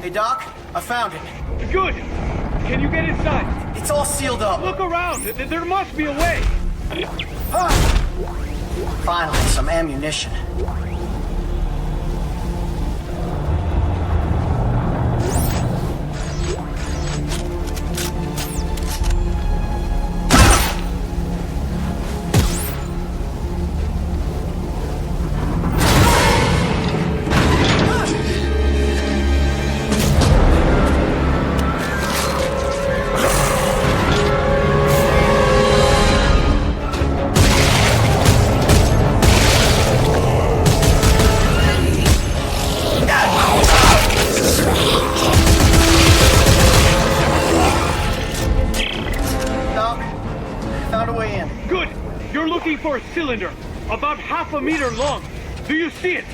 Hey, Doc, I found it. Good! Can you get inside? It's all sealed up. Look around! There must be a way! Finally, some ammunition. For a cylinder, about half a meter long. Do you see it?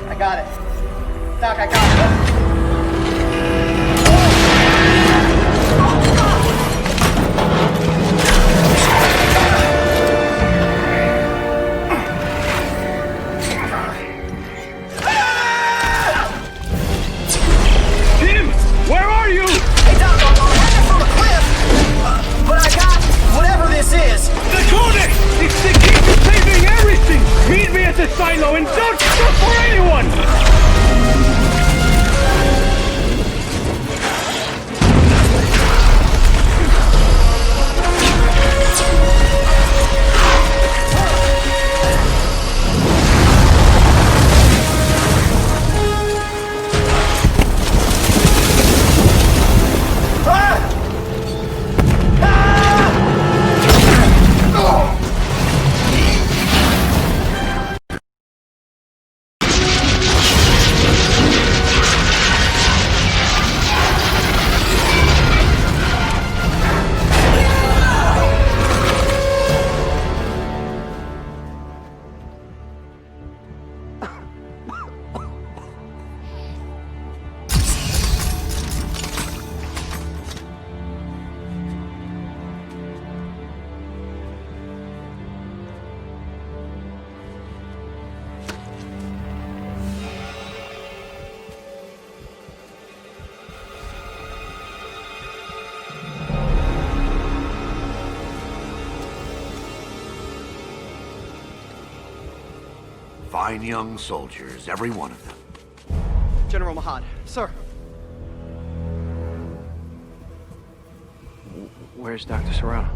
I got it. Doc, I got it. Tim! Where are you? Hey, Doc, I'm hanging from a cliff. But I got whatever this is. The Codex! It's the key to saving everything! Meet me at the silo and don't look for anyone! Fine young soldiers, every one of them. General Mahad, sir. Where's Dr. Serrano?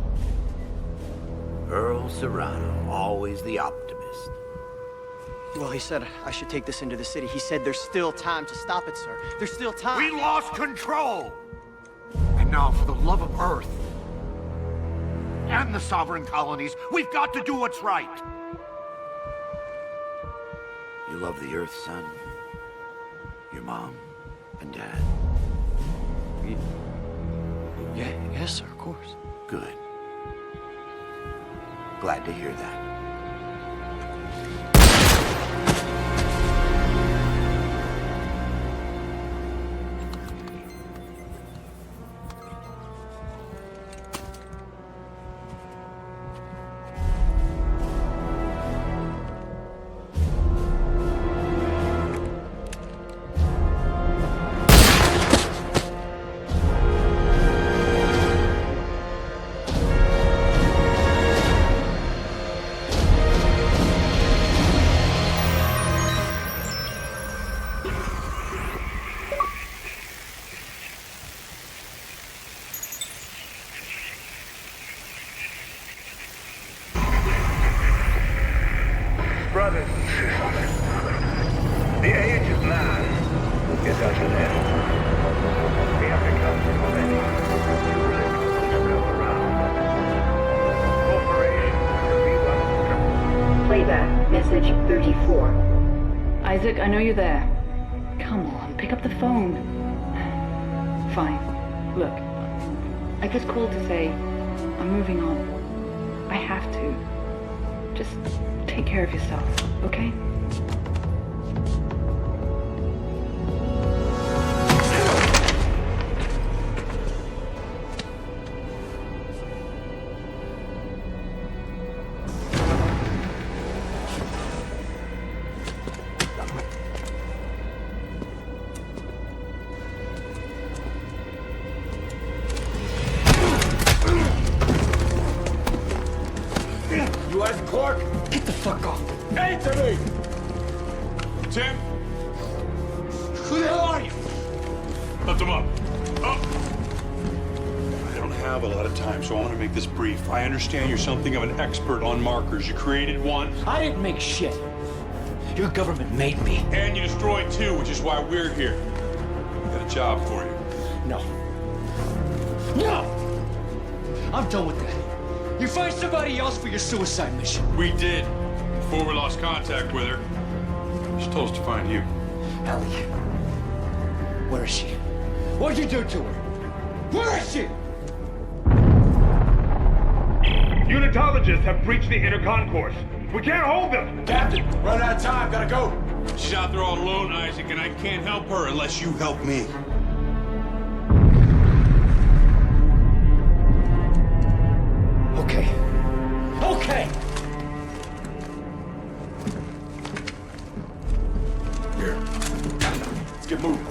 Earl Serrano, always the optimist. Well, he said I should take this into the city. He said there's still time to stop it, sir. There's still time. We lost control! And now, for the love of Earth and the sovereign colonies, we've got to do what's right. You love the Earth, son? Your mom and dad? Yes, sir, of course. Good. Glad to hear that. The AH-9 is us ahead. We have to come already. You really go around. Operation B1. Playback, message 34. Isaac, I know you're there. Come on, pick up the phone. Fine. Look, I just called to say I'm moving on. I have to. Just take care of yourself, okay? You Isaac Clarke? Get the fuck off. Answer me! Tim, Who the hell are you? lift him up. Up. I don't have a lot of time, so I want to make this brief. I understand you're something of an expert on markers. You created one, I didn't make shit. Your government made me. and you destroyed two, which is why we're here. Got a job for you. No. No! I'm done with that. You find somebody else for your suicide mission. We did, before we lost contact with her. She told us to find you. Ellie. Where is she? What'd you do to her? Where is she? Unitologists have breached the inner concourse. We can't hold them. Captain, run out of time. Gotta go. She's out there all alone, Isaac, and I can't help her unless you help me. Okay. Okay! Here. Let's get moving.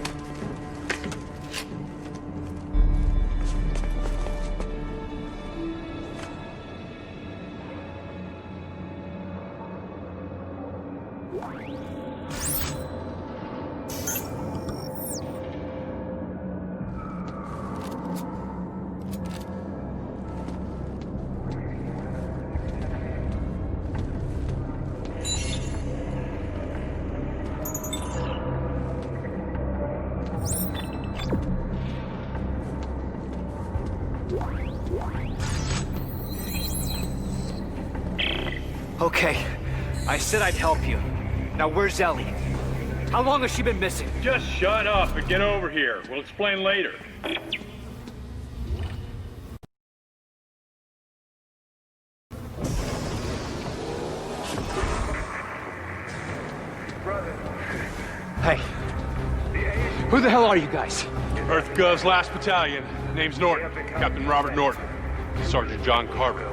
Okay. I said I'd help you. Now where's Ellie? How long has she been missing? Just shut up and get over here. We'll explain later. Hey. Who the hell are you guys? Earth Gov's last battalion. Name's Norton. Captain Robert Norton. Sergeant John Carver.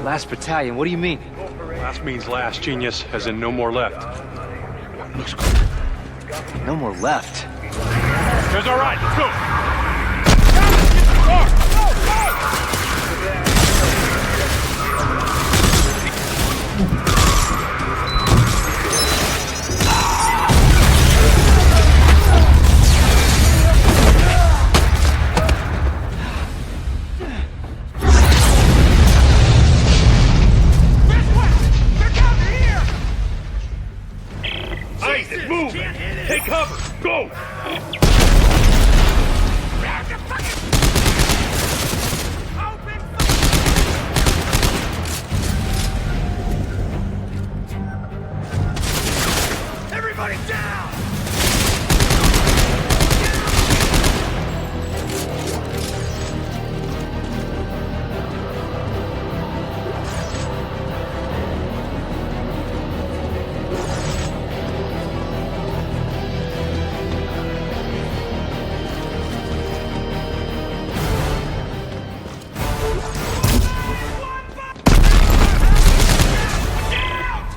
Last battalion, what do you mean? Last means last, genius, as in no more left. Looks good. No more left. It's all right. Let's go. Isaac, move! Take cover! Go! Everybody down!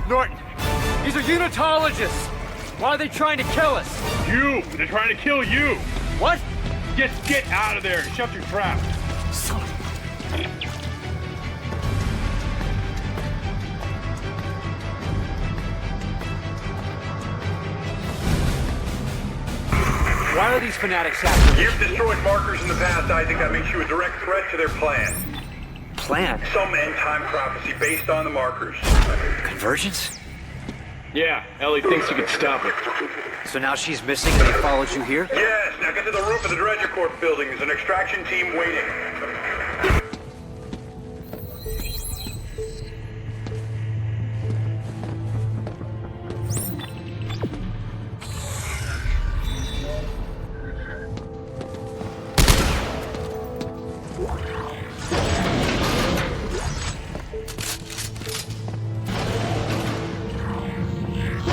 Norton, these are unitologists. Why are they trying to kill us? You! They're trying to kill you! What? Get out of there! Shut your trap! Son of Why are these fanatics after me? You've destroyed markers in the past, Isaac. That makes you a direct threat to their plan. Plan? Some end-time prophecy based on the markers. Convergence? Yeah, Ellie thinks you could stop it. So now she's missing and he follows you here? Yes, now get to the roof of the Dredger Corp building. There's an extraction team waiting.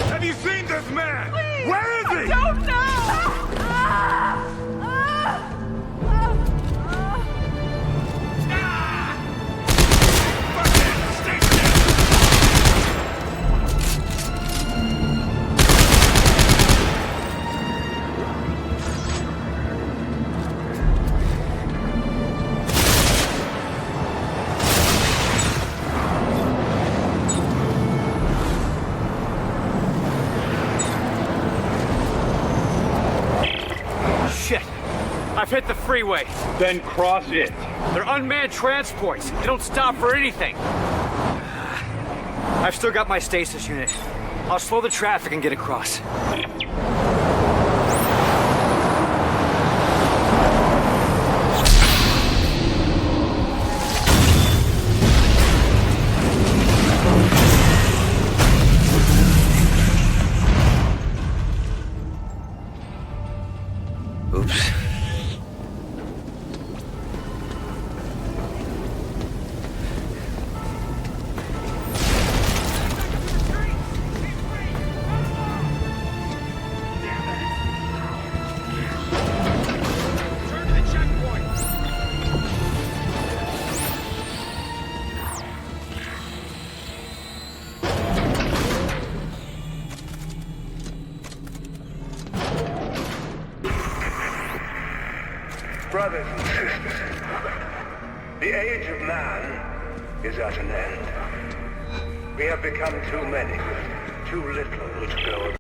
Have you seen this man? Where is he? Don't know! Shit! I've hit the freeway. Then cross it. They're unmanned transports. They don't stop for anything. I've still got my stasis unit. I'll slow the traffic and get across. Oops. Brothers and sisters, the age of man is at an end. We have become too many with too little to go around.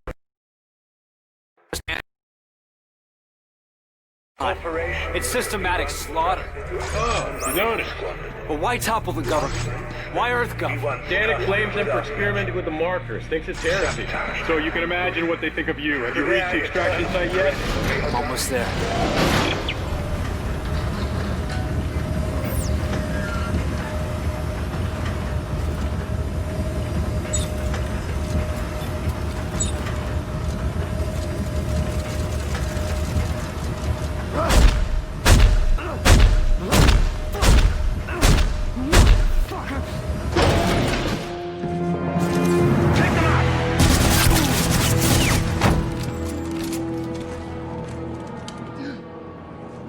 It's systematic slaughter. Oh, you noticed. But why topple the government? Why EarthGov? Danik blames them for experimenting with the markers, thinks it's heresy. So you can imagine what they think of you. Have you reached the extraction site yet? I'm almost there.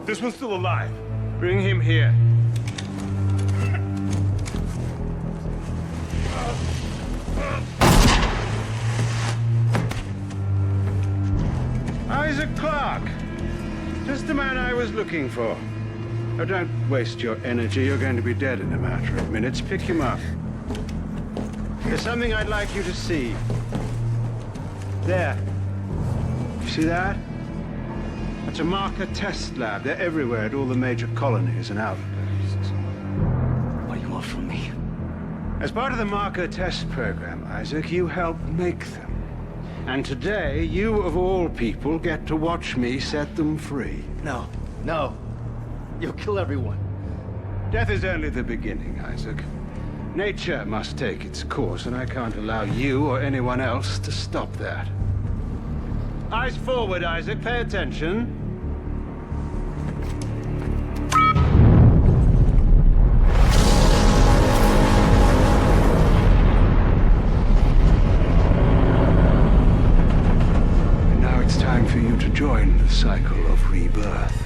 This one's still alive. Bring him here. Isaac Clarke. Just the man I was looking for. Now, don't waste your energy. You're going to be dead in a matter of minutes. Pick him up. There's something I'd like you to see. There. You see that? That's a marker test lab. They're everywhere at all the major colonies and outposts. What do you want from me? As part of the marker test program, Isaac, you helped make them. And today, you of all people get to watch me set them free. No, no. You'll kill everyone. Death is only the beginning, Isaac. Nature must take its course, and I can't allow you or anyone else to stop that. Eyes forward, Isaac. Pay attention. And now it's time for you to join the cycle of rebirth.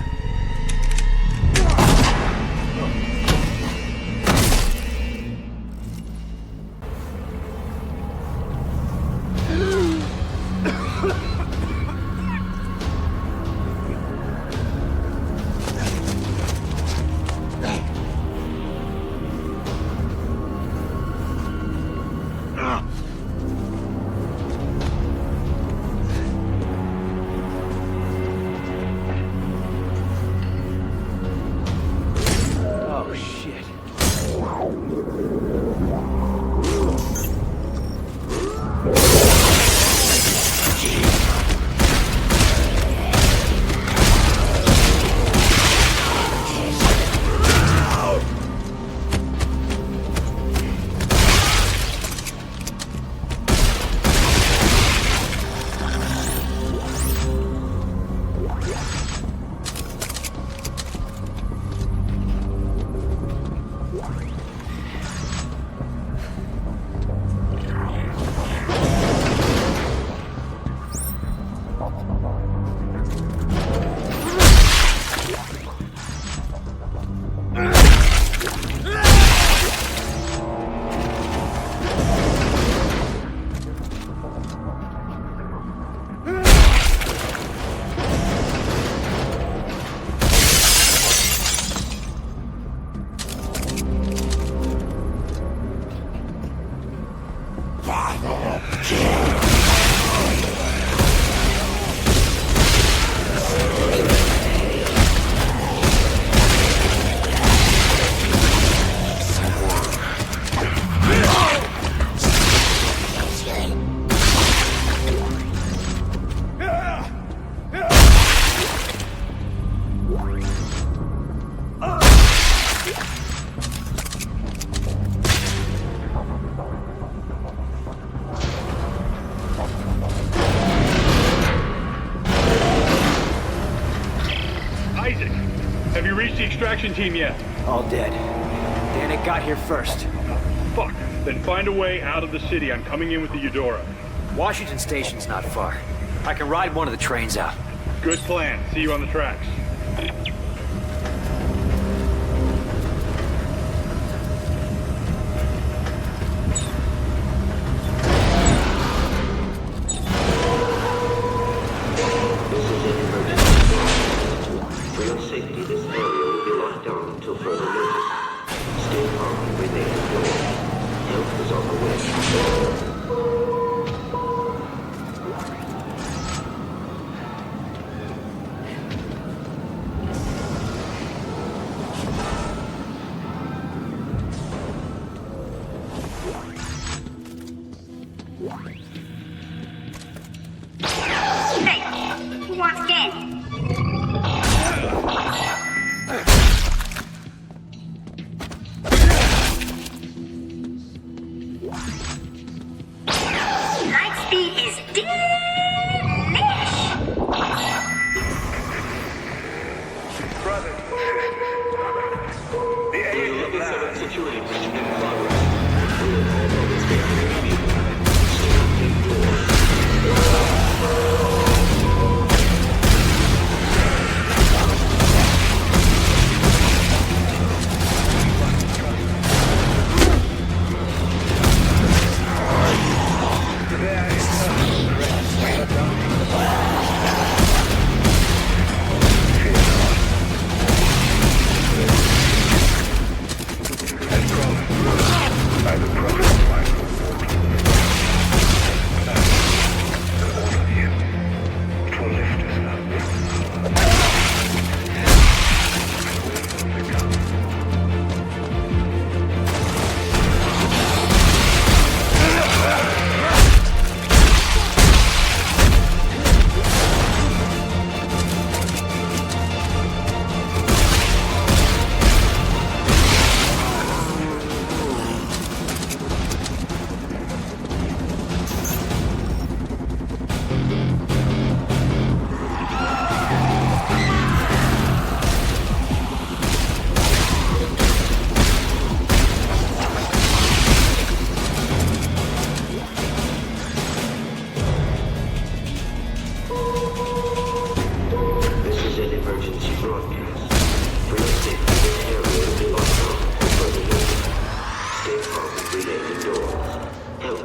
Isaac, have you reached the extraction team yet? All dead. Danik got here first. Fuck. Then find a way out of the city. I'm coming in with the Eudora. Washington Station's not far. I can ride one of the trains out. Good plan. See you on the tracks. For your safety, this area will be locked down until further notice. Stay calm and remain indoors. Help is on the way. Hey, who wants candy? Lightspeed is delish! Brothers and sisters, the age of man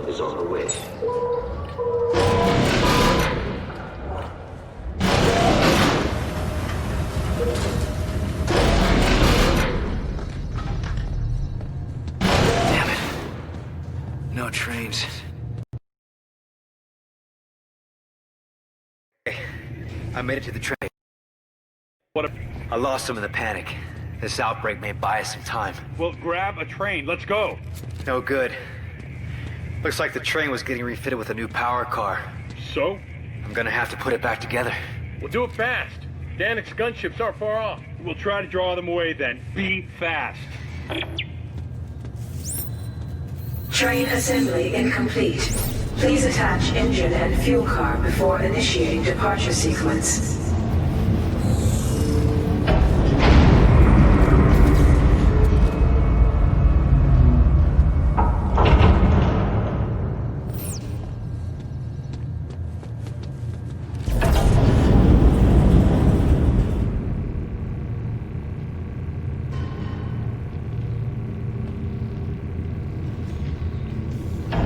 is on the way. Damn it. No trains. I made it to the train. I lost them in the panic. This outbreak may buy us some time. Well, grab a train. Let's go. No good. Looks like the train was getting refitted with a new power car. So? I'm gonna have to put it back together. We'll do it fast. Danik's gunships aren't far off. We'll try to draw them away then. Be fast. Train assembly incomplete. Please attach engine and fuel car before initiating departure sequence.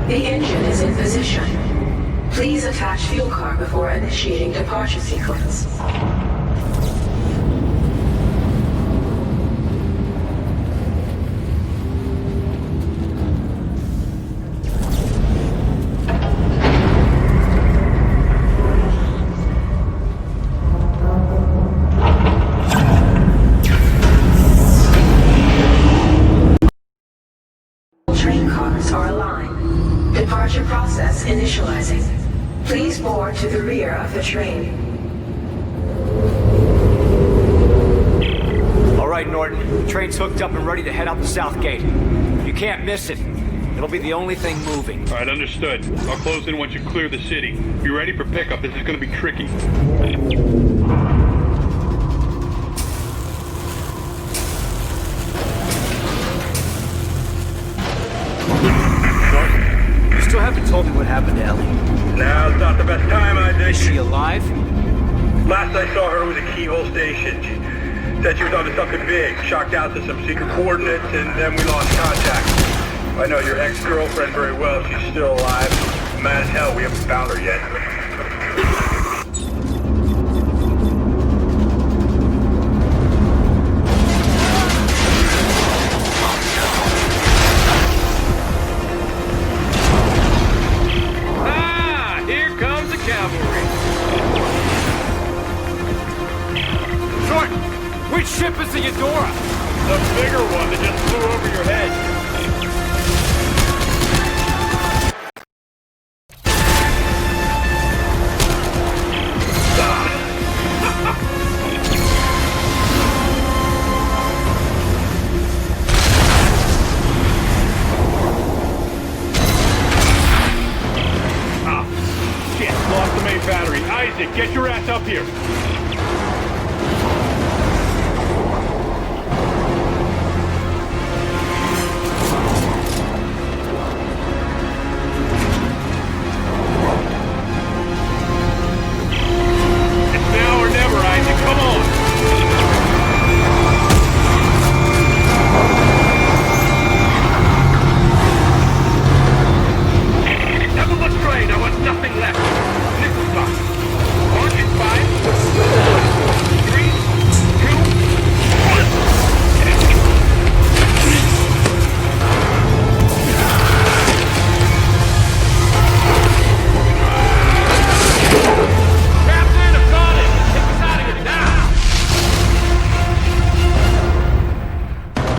The engine is in position. Please attach fuel car before initiating departure sequence. Departure process initializing. Please board to the rear of the train. All right, Norton. The train's hooked up and ready to head out the south gate. You can't miss it. It'll be the only thing moving. All right, understood. I'll close in once you clear the city. Be ready for pickup. This is going to be tricky. Norton, you still haven't told me what happened to Ellie. Now's not the best time, Isaac. Is she alive? Last I saw her was at Keyhole Station. She said she was onto something big, shocked out to some secret coordinates, and then we lost contact. I know your ex-girlfriend very well. She's still alive. Mad as hell, we haven't found her yet. Ah, here comes the cavalry. Norton, which ship is the Eudora? The bigger one that just flew over your head. Shit, lost the main battery. Isaac, get your ass up here.